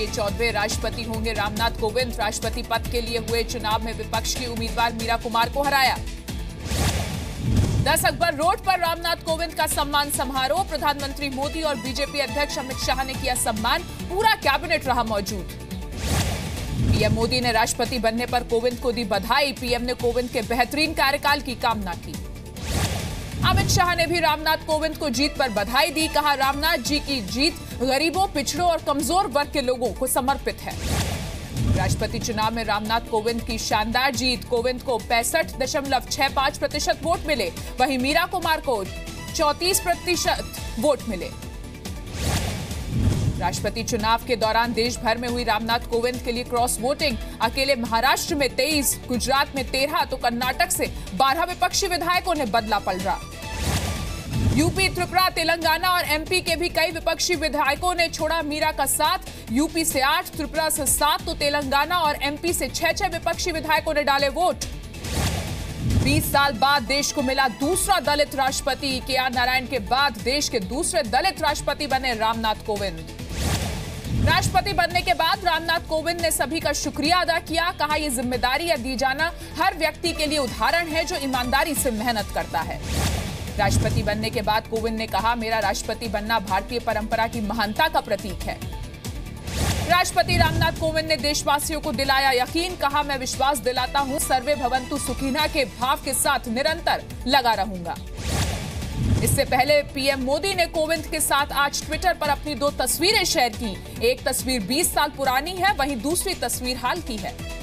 के 14वें राष्ट्रपति होंगे रामनाथ कोविंद। राष्ट्रपति पद के लिए हुए चुनाव में विपक्ष की उम्मीदवार मीरा कुमार को हराया। 10 अकबर रोड पर रामनाथ कोविंद का सम्मान समारोह। प्रधानमंत्री मोदी और बीजेपी अध्यक्ष अमित शाह ने किया सम्मान। पूरा कैबिनेट रहा मौजूद। पीएम मोदी ने राष्ट्रपति बनने पर कोविंद को दी बधाई। पीएम ने कोविंद के बेहतरीन कार्यकाल की कामना की। अमित शाह ने भी रामनाथ कोविंद को जीत पर बधाई दी। कहा, रामनाथ जी की जीत गरीबों, पिछड़ों और कमजोर वर्ग के लोगों को समर्पित है। राष्ट्रपति चुनाव में रामनाथ कोविंद की शानदार जीत। कोविंद को 65.65% वोट मिले, वहीं मीरा कुमार को 34% वोट मिले। राष्ट्रपति चुनाव के दौरान देश भर में हुई रामनाथ कोविंद के लिए क्रॉस वोटिंग। अकेले महाराष्ट्र में 23, गुजरात में 13 तो कर्नाटक से 12 विपक्षी विधायकों ने बदला पलड़ा। यूपी, त्रिपुरा, तेलंगाना और एमपी के भी कई विपक्षी विधायकों ने छोड़ा मीरा का साथ। यूपी से 8, त्रिपुरा से 7 तो तेलंगाना और एमपी से 6 विपक्षी विधायकों ने डाले वोट। 20 साल बाद देश को मिला दूसरा दलित राष्ट्रपति। के.आर. नारायण के बाद देश के दूसरे दलित राष्ट्रपति बने रामनाथ कोविंद। राष्ट्रपति बनने के बाद रामनाथ कोविंद ने सभी का शुक्रिया अदा किया। कहा, यह जिम्मेदारी दी जाना हर व्यक्ति के लिए उदाहरण है जो ईमानदारी से मेहनत करता है। राष्ट्रपति बनने के बाद कोविंद ने कहा, मेरा राष्ट्रपति बनना भारतीय परंपरा की महानता का प्रतीक है। राष्ट्रपति रामनाथ कोविंद ने देशवासियों को दिलाया यकीन। कहा, मैं विश्वास दिलाता हूं, सर्वे भवन्तु सुखिनः के भाव के साथ निरंतर लगा रहूंगा। इससे पहले पीएम मोदी ने कोविंद के साथ आज ट्विटर पर अपनी 2 तस्वीरें शेयर की। एक तस्वीर 20 साल पुरानी है, वहीं दूसरी तस्वीर हाल की है।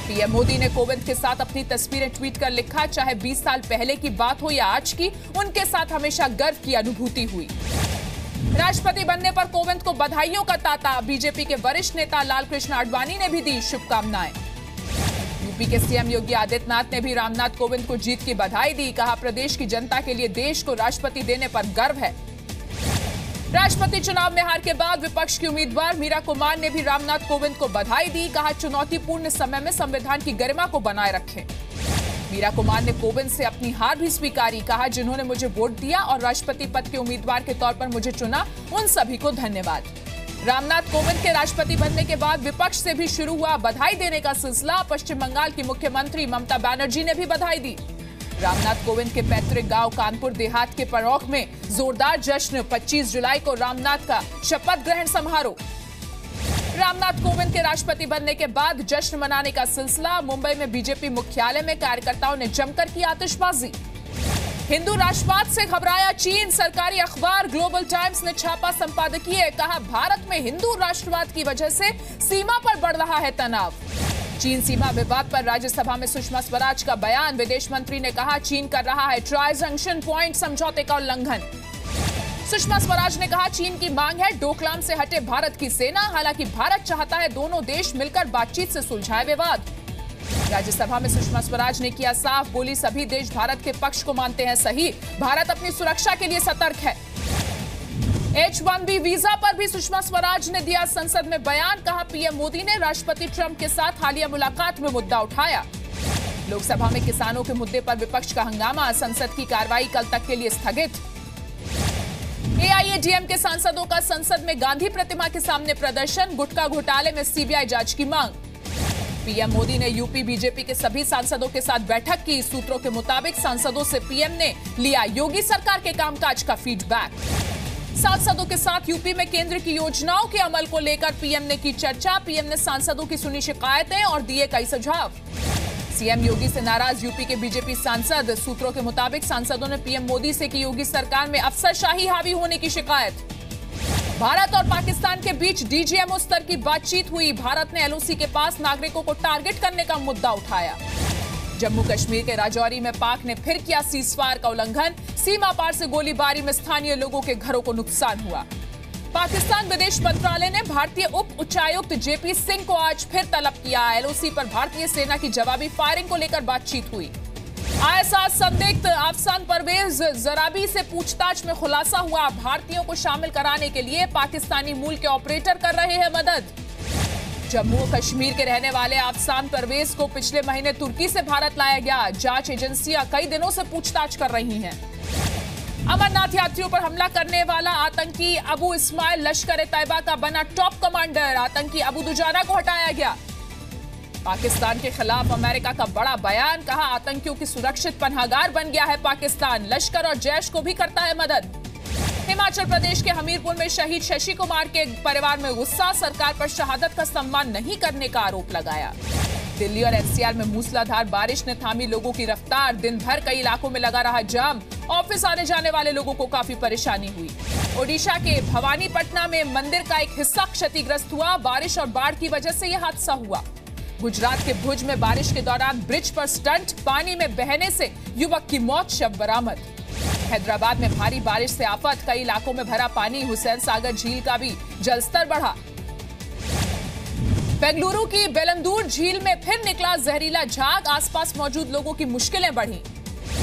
पीएम मोदी ने कोविंद के साथ अपनी तस्वीरें ट्वीट कर लिखा, चाहे 20 साल पहले की बात हो या आज की, उनके साथ हमेशा गर्व की अनुभूति हुई। राष्ट्रपति बनने पर कोविंद को बधाइयों का तांता। बीजेपी के वरिष्ठ नेता लालकृष्ण आडवाणी ने भी दी शुभकामनाएं। यूपी के सीएम योगी आदित्यनाथ ने भी रामनाथ कोविंद को जीत की बधाई दी। कहा, प्रदेश की जनता के लिए देश को राष्ट्रपति देने पर गर्व है। राष्ट्रपति चुनाव में हार के बाद विपक्ष की उम्मीदवार मीरा कुमार ने भी रामनाथ कोविंद को बधाई दी। कहा, चुनौतीपूर्ण समय में संविधान की गरिमा को बनाए रखें। मीरा कुमार ने कोविंद से अपनी हार भी स्वीकारी। कहा, जिन्होंने मुझे वोट दिया और राष्ट्रपति पद के उम्मीदवार के तौर पर मुझे चुना, उन सभी को धन्यवाद। रामनाथ कोविंद के राष्ट्रपति बनने के बाद विपक्ष से भी शुरू हुआ बधाई देने का सिलसिला। पश्चिम बंगाल की मुख्यमंत्री ममता बनर्जी ने भी बधाई दी। रामनाथ कोविंद के पैतृक गांव कानपुर देहात के परौख में जोरदार जश्न। 25 जुलाई को रामनाथ का शपथ ग्रहण समारोह। रामनाथ कोविंद के राष्ट्रपति बनने के बाद जश्न मनाने का सिलसिला। मुंबई में बीजेपी मुख्यालय में कार्यकर्ताओं ने जमकर की आतिशबाजी। हिंदू राष्ट्रवाद से घबराया चीन। सरकारी अखबार ग्लोबल टाइम्स ने छापा संपादकीय। कहा, भारत में हिंदू राष्ट्रवाद की वजह से सीमा पर बढ़ रहा है तनाव। चीन सीमा विवाद पर राज्यसभा में सुषमा स्वराज का बयान। विदेश मंत्री ने कहा, चीन कर रहा है ट्राई जंक्शन पॉइंट समझौते का उल्लंघन। सुषमा स्वराज ने कहा, चीन की मांग है डोकलाम से हटे भारत की सेना। हालांकि भारत चाहता है दोनों देश मिलकर बातचीत से सुलझाए विवाद। राज्यसभा में सुषमा स्वराज ने किया साफ, बोली, सभी देश भारत के पक्ष को मानते हैं सही, भारत अपनी सुरक्षा के लिए सतर्क है। H-1B वीजा पर भी सुषमा स्वराज ने दिया संसद में बयान। कहा, पीएम मोदी ने राष्ट्रपति ट्रंप के साथ हालिया मुलाकात में मुद्दा उठाया। लोकसभा में किसानों के मुद्दे पर विपक्ष का हंगामा। संसद की कार्रवाई कल तक के लिए स्थगित। एआईएडीएम के सांसदों का संसद में गांधी प्रतिमा के सामने प्रदर्शन। गुटखा घोटाले में सीबीआई जांच की मांग। पीएम मोदी ने यूपी बीजेपी के सभी सांसदों के साथ बैठक की। सूत्रों के मुताबिक सांसदों से पीएम ने लिया योगी सरकार के कामकाज का फीडबैक। सांसदों के साथ यूपी में केंद्र की योजनाओं के अमल को लेकर पीएम ने की चर्चा। पीएम ने सांसदों की सुनी शिकायतें और दिए कई सुझाव। सीएम योगी से नाराज यूपी के बीजेपी सांसद। सूत्रों के मुताबिक सांसदों ने पीएम मोदी से की योगी सरकार में अफसरशाही हावी होने की शिकायत। भारत और पाकिस्तान के बीच डीजीएमओ स्तर की बातचीत हुई। भारत ने एलओसी के पास नागरिकों को टारगेट करने का मुद्दा उठाया। जम्मू कश्मीर के राजौरी में पाक ने फिर किया सीजफायर का उल्लंघन। सीमा पार से गोलीबारी में स्थानीय लोगों के घरों को नुकसान हुआ। पाकिस्तान विदेश मंत्रालय ने भारतीय उप उच्चायुक्त जेपी सिंह को आज फिर तलब किया। एलओसी पर भारतीय सेना की जवाबी फायरिंग को लेकर बातचीत हुई। आईएसआई संदिग्ध अफसान परवेज जराबी से पूछताछ में खुलासा हुआ। भारतीयों को शामिल कराने के लिए पाकिस्तानी मूल के ऑपरेटर कर रहे हैं मदद। जम्मू और कश्मीर के रहने वाले अफसान परवेज को पिछले महीने तुर्की से भारत लाया गया। जांच एजेंसियां कई दिनों से पूछताछ कर रही हैं। अमरनाथ यात्रियों पर हमला करने वाला आतंकी अबू इस्माइल लश्कर-ए-तैयबा का बना टॉप कमांडर। आतंकी अबू दुजाना को हटाया गया। पाकिस्तान के खिलाफ अमेरिका का बड़ा बयान, कहा आतंकियों की सुरक्षित पनाहगार बन गया है पाकिस्तान, लश्कर और जैश को भी करता है मदद। हिमाचल प्रदेश के हमीरपुर में शहीद शशि कुमार के परिवार में गुस्सा, सरकार पर शहादत का सम्मान नहीं करने का आरोप लगाया। दिल्ली और एनसीआर में मूसलाधार बारिश ने थामी लोगों की रफ्तार, दिन भर कई इलाकों में लगा रहा जाम, ऑफिस आने जाने वाले लोगों को काफी परेशानी हुई। ओडिशा के भवानीपटना में मंदिर का एक हिस्सा क्षतिग्रस्त हुआ, बारिश और बाढ़ की वजह से यह हादसा हुआ। गुजरात के भुज में बारिश के दौरान ब्रिज पर स्टंट, पानी में बहने से युवक की मौत, शव बरामद। हैदराबाद में भारी बारिश से आफत, कई इलाकों में भरा पानी, हुसैन सागर झील का भी जलस्तर बढ़ा। बेंगलुरु की बेलंदूर झील में फिर निकला जहरीला झाग, आसपास मौजूद लोगों की मुश्किलें बढ़ी।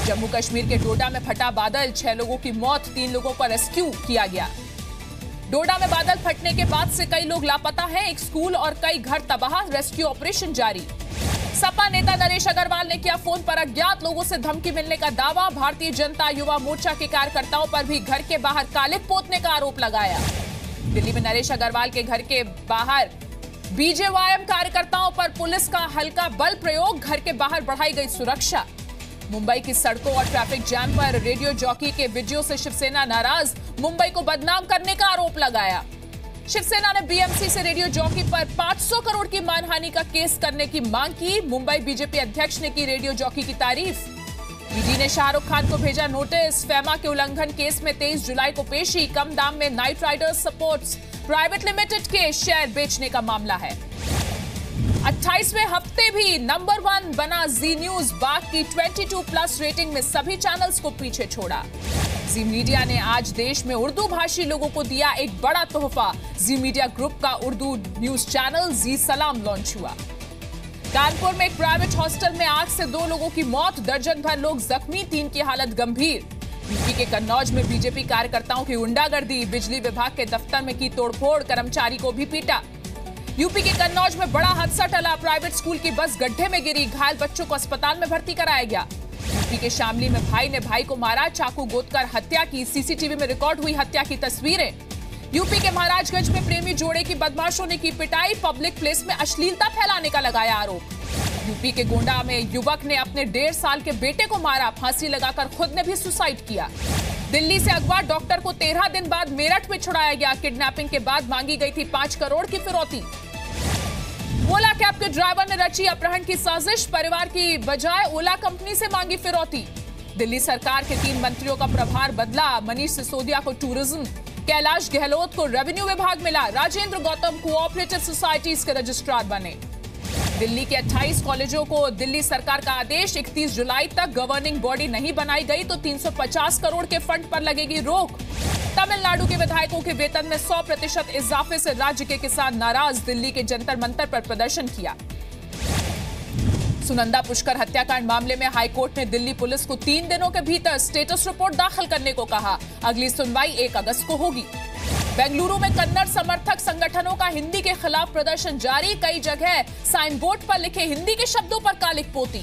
जम्मू कश्मीर के डोडा में फटा बादल, 6 लोगों की मौत, 3 लोगों को रेस्क्यू किया गया। डोडा में बादल फटने के बाद से कई लोग लापता हैं, एक स्कूल और कई घर तबाह, रेस्क्यू ऑपरेशन जारी। सपा नेता नरेश अग्रवाल ने किया फोन पर अज्ञात लोगों से धमकी मिलने का दावा, भारतीय जनता युवा मोर्चा के कार्यकर्ताओं पर भी घर के बाहर कालिख पोतने का आरोप लगाया। दिल्ली में नरेश अग्रवाल के घर के बाहर बीजेवाईएम कार्यकर्ताओं पर पुलिस का हल्का बल प्रयोग, घर के बाहर बढ़ाई गई सुरक्षा। मुंबई की सड़कों और ट्रैफिक जैम पर रेडियो जॉकी के वीडियो से शिवसेना नाराज, मुंबई को बदनाम करने का आरोप लगाया। शिवसेना ने बीएमसी से रेडियो जॉकी पर 500 करोड़ की मानहानि का केस करने की मांग की। मुंबई बीजेपी अध्यक्ष ने की रेडियो जॉकी की तारीफ। ईडी ने शाहरुख खान को भेजा नोटिस, फेमा के उल्लंघन केस में 23 जुलाई को पेशी, कम दाम में night Riders supports private limited के शेयर बेचने का मामला है। 28वें हफ्ते भी नंबर 1 बना जी न्यूज, बाग की 22+ रेटिंग में सभी चैनल्स को पीछे छोड़ा। जी मीडिया ने आज देश में उर्दू भाषी लोगों को दिया एक बड़ा तोहफा, जी मीडिया ग्रुप का उर्दू न्यूज चैनल जी सलाम लॉन्च हुआ। कानपुर में एक प्राइवेट हॉस्टल में आग से 2 लोगों की मौत, दर्जन भर लोग जख्मी, 3 की हालत गंभीर। यूपी के कन्नौज में बीजेपी कार्यकर्ताओं की गुंडागर्दी, बिजली विभाग के दफ्तर में की तोड़फोड़, कर्मचारी को भी पीटा। यूपी के कन्नौज में बड़ा हादसा टला, प्राइवेट स्कूल की बस गड्ढे में गिरी, घायल बच्चों को अस्पताल में भर्ती कराया गया। यूपी के शामली में भाई ने भाई को मारा, चाकू गोदकर हत्या की, सीसीटीवी में रिकॉर्ड हुई हत्या की तस्वीरें। यूपी के महाराजगंज में प्रेमी जोड़े की बदमाशों ने की पिटाई, पब्लिक प्लेस में अश्लीलता फैलाने का लगाया आरोप। यूपी के गोंडा में युवक ने अपने 1.5 साल के बेटे को मारा, फांसी लगाकर खुद ने भी सुसाइड किया। दिल्ली से अगवा डॉक्टर को 13 दिन बाद मेरठ में छुड़ाया गया, किडनैपिंग के बाद मांगी गई थी 5 करोड़ की फिरौती। ओला कैब के ड्राइवर ने रची अपहरण की साजिश, परिवार की बजाय ओला कंपनी से मांगी फिरौती। दिल्ली सरकार के 3 मंत्रियों का प्रभार बदला, मनीष सिसोदिया को टूरिज्म, कैलाश गहलोत को रेवेन्यू विभाग मिला, राजेंद्र गौतम कोऑपरेटिव सोसाइटीज के रजिस्ट्रार बने। दिल्ली के 28 कॉलेजों को दिल्ली सरकार का आदेश, 31 जुलाई तक गवर्निंग बॉडी नहीं बनाई गई तो 350 करोड़ के फंड पर लगेगी रोक। तमिलनाडु के विधायकों के वेतन में 100% इजाफे से राज्य के किसान नाराज, दिल्ली के जंतर मंतर पर प्रदर्शन किया। सुनंदा पुष्कर हत्याकांड मामले में हाईकोर्ट ने दिल्ली पुलिस को 3 दिनों के भीतर स्टेटस रिपोर्ट दाखिल करने को कहा, अगली सुनवाई 1 अगस्त को होगी। बेंगलुरु में कन्नड़ समर्थक संगठनों का हिंदी के खिलाफ प्रदर्शन जारी, कई जगह साइन बोर्ड पर लिखे हिंदी के शब्दों पर कालिख पोती।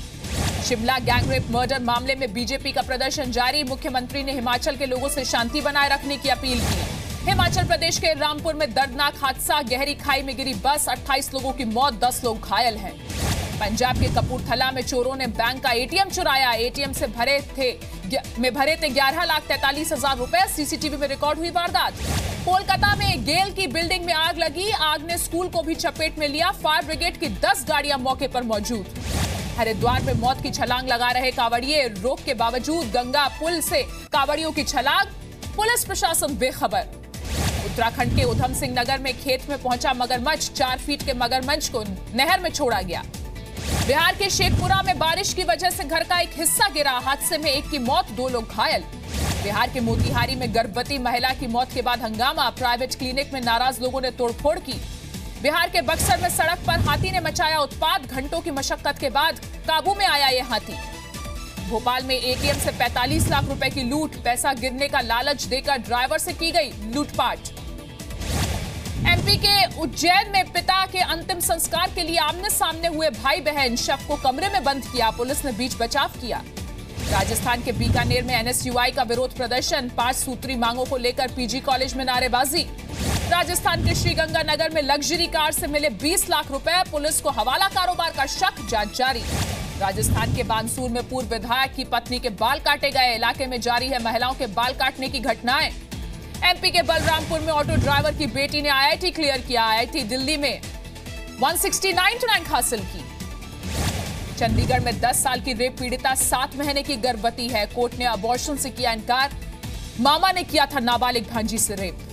शिमला गैंगरेप मर्डर मामले में बीजेपी का प्रदर्शन जारी, मुख्यमंत्री ने हिमाचल के लोगों से शांति बनाए रखने की अपील की। हिमाचल प्रदेश के रामपुर में दर्दनाक हादसा, गहरी खाई में गिरी बस, 28 लोगों की मौत, 10 लोग घायल हैं। पंजाब के कपूरथला में चोरों ने बैंक का एटीएम चुराया, एटीएम से भरे थे 11,43,000 रुपए, सीसीटीवी में रिकॉर्ड हुई वारदात। कोलकाता में गेल की बिल्डिंग में आग लगी, आग ने स्कूल को भी चपेट में लिया, फायर ब्रिगेड की 10 गाड़ियां मौके पर मौजूद। हरिद्वार में मौत की छलांग लगा रहे कांवड़िए, रोक के बावजूद गंगा पुल से कांवड़ियों की छलांग, पुलिस प्रशासन बेखबर। उत्तराखंड के उधम सिंह नगर में खेत में पहुंचा मगरमच्छ, 4 फीट के मगरमच्छ को नहर में छोड़ा गया। बिहार के शेखपुरा में बारिश की वजह से घर का एक हिस्सा गिरा, हादसे में 1 की मौत, 2 लोग घायल। बिहार के मोतिहारी में गर्भवती महिला की मौत के बाद हंगामा, प्राइवेट क्लिनिक में नाराज लोगों ने तोड़फोड़ की। बिहार के बक्सर में सड़क पर हाथी ने मचाया उत्पात, घंटों की मशक्कत के बाद काबू में आया ये हाथी। भोपाल में एटीएम से 45 लाख रुपए की लूट, पैसा गिरने का लालच देकर ड्राइवर से की गई लूटपाट। एमपी के उज्जैन में पिता के अंतिम संस्कार के लिए आमने सामने हुए भाई बहन, शव को कमरे में बंद किया, पुलिस ने बीच बचाव किया। राजस्थान के बीकानेर में एनएसयूआई का विरोध प्रदर्शन, 5 सूत्री मांगों को लेकर पीजी कॉलेज में नारेबाजी। राजस्थान के श्रीगंगानगर में लग्जरी कार से मिले 20 लाख रुपए, पुलिस को हवाला कारोबार का शक, जांच जारी। राजस्थान के बानसूर में पूर्व विधायक की पत्नी के बाल काटे गए, इलाके में जारी है महिलाओं के बाल काटने की घटनाएं। एमपी के बलरामपुर में ऑटो ड्राइवर की बेटी ने आईआईटी क्लियर किया, आईआईटी दिल्ली में 169 रैंक हासिल की। चंडीगढ़ में 10 साल की रेप पीड़िता 7 महीने की गर्भवती है, कोर्ट ने अबॉर्शन से किया इनकार, मामा ने किया था नाबालिग भांजी से रेप।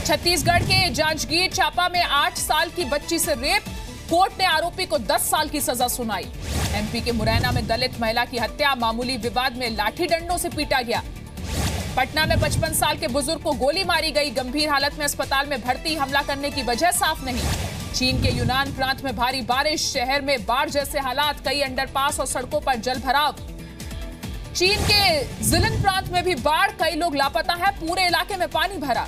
छत्तीसगढ़ के जांजगीर चांपा में 8 साल की बच्ची से रेप, कोर्ट ने आरोपी को 10 साल की सजा सुनाई। एमपी के मुरैना में दलित महिला की हत्या, मामूली विवाद में लाठी डंडों से पीटा गया। पटना में 55 साल के बुजुर्ग को गोली मारी गई, गंभीर हालत में अस्पताल में भर्ती, हमला करने की वजह साफ नहीं। चीन के यूनान प्रांत में भारी बारिश, शहर में बाढ़ जैसे हालात, कई अंडरपास और सड़कों पर जल भराव। चीन के जिलिन प्रांत में भी बाढ़, कई लोग लापता है, पूरे इलाके में पानी भरा।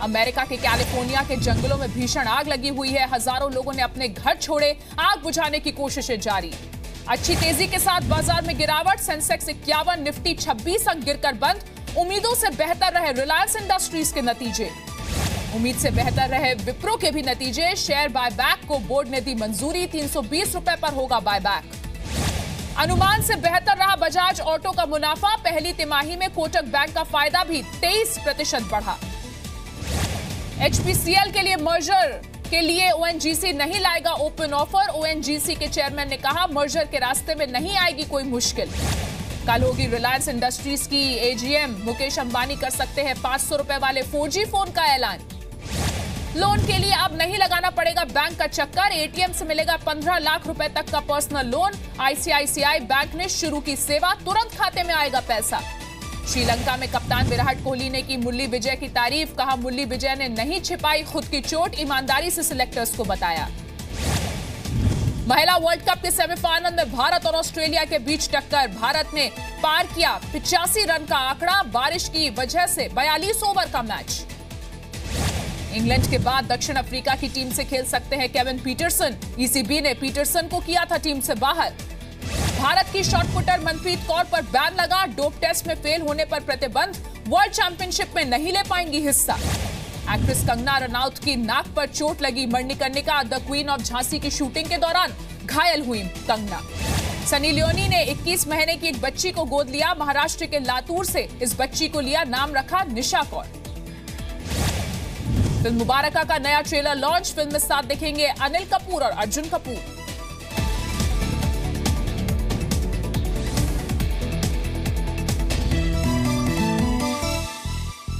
अमेरिका के कैलिफोर्निया के जंगलों में भीषण आग लगी हुई है, हजारों लोगों ने अपने घर छोड़े, आग बुझाने की कोशिशें जारी। अच्छी तेजी के साथ बाजार में गिरावट, सेंसेक्स 51, निफ्टी 26 अंक गिरकर बंद। उम्मीदों से बेहतर रहे रिलायंस इंडस्ट्रीज के नतीजे, उम्मीद से बेहतर रहे विप्रो के भी नतीजे। शेयर बायबैक को बोर्ड ने दी मंजूरी, 320 रुपए पर होगा बायबैक। अनुमान से बेहतर रहा बजाज ऑटो का मुनाफा, पहली तिमाही में कोटक बैंक का फायदा भी 23% बढ़ा। एचपीसीएल के लिए मर्जर के लिए ओएनजीसी नहीं लाएगा ओपन ऑफर, ओएनजीसी के चेयरमैन ने कहा मर्जर के रास्ते में नहीं आएगी कोई मुश्किल। कल होगी रिलायंस इंडस्ट्रीज की एजीएम, मुकेश अंबानी कर सकते हैं 500 रुपए वाले 4G फोन का ऐलान। लोन के लिए अब नहीं लगाना पड़ेगा बैंक का चक्कर, एटीएम से मिलेगा 15 लाख रुपए तक का पर्सनल लोन। आईसीआईसीआई बैंक ने शुरू की सेवा, तुरंत खाते में आएगा पैसा। श्रीलंका में कप्तान विराट कोहली ने की मुरली विजय की तारीफ, कहा मुरली विजय ने नहीं छिपाई खुद की चोट, ईमानदारी से सिलेक्टर्स को बताया। महिला वर्ल्ड कप के सेमीफाइनल में भारत और ऑस्ट्रेलिया के बीच टक्कर, भारत ने पार किया 85 रन का आंकड़ा, बारिश की वजह से 42 ओवर का मैच। इंग्लैंड के बाद दक्षिण अफ्रीका की टीम से खेल सकते हैं केविन पीटरसन, ईसीबी ने पीटरसन को किया था टीम से बाहर। भारत की शॉटपुटर मनप्रीत कौर पर बैन लगा, डोप टेस्ट में फेल होने पर प्रतिबंध, वर्ल्ड चैंपियनशिप में नहीं ले पाएंगी हिस्सा। एक्ट्रेस कंगना रनौत की नाक पर चोट लगी, Manikarnika the queen of Jhansi की शूटिंग के दौरान घायल हुई कंगना। सनी लियोनी ने 21 महीने की एक बच्ची को गोद लिया, महाराष्ट्र के लातूर से इस बच्ची को लिया, नाम रखा निशा कौर। फिल्म मुबारका का नया ट्रेलर लॉन्च, फिल्म में साथ दिखेंगे अनिल कपूर और अर्जुन कपूर।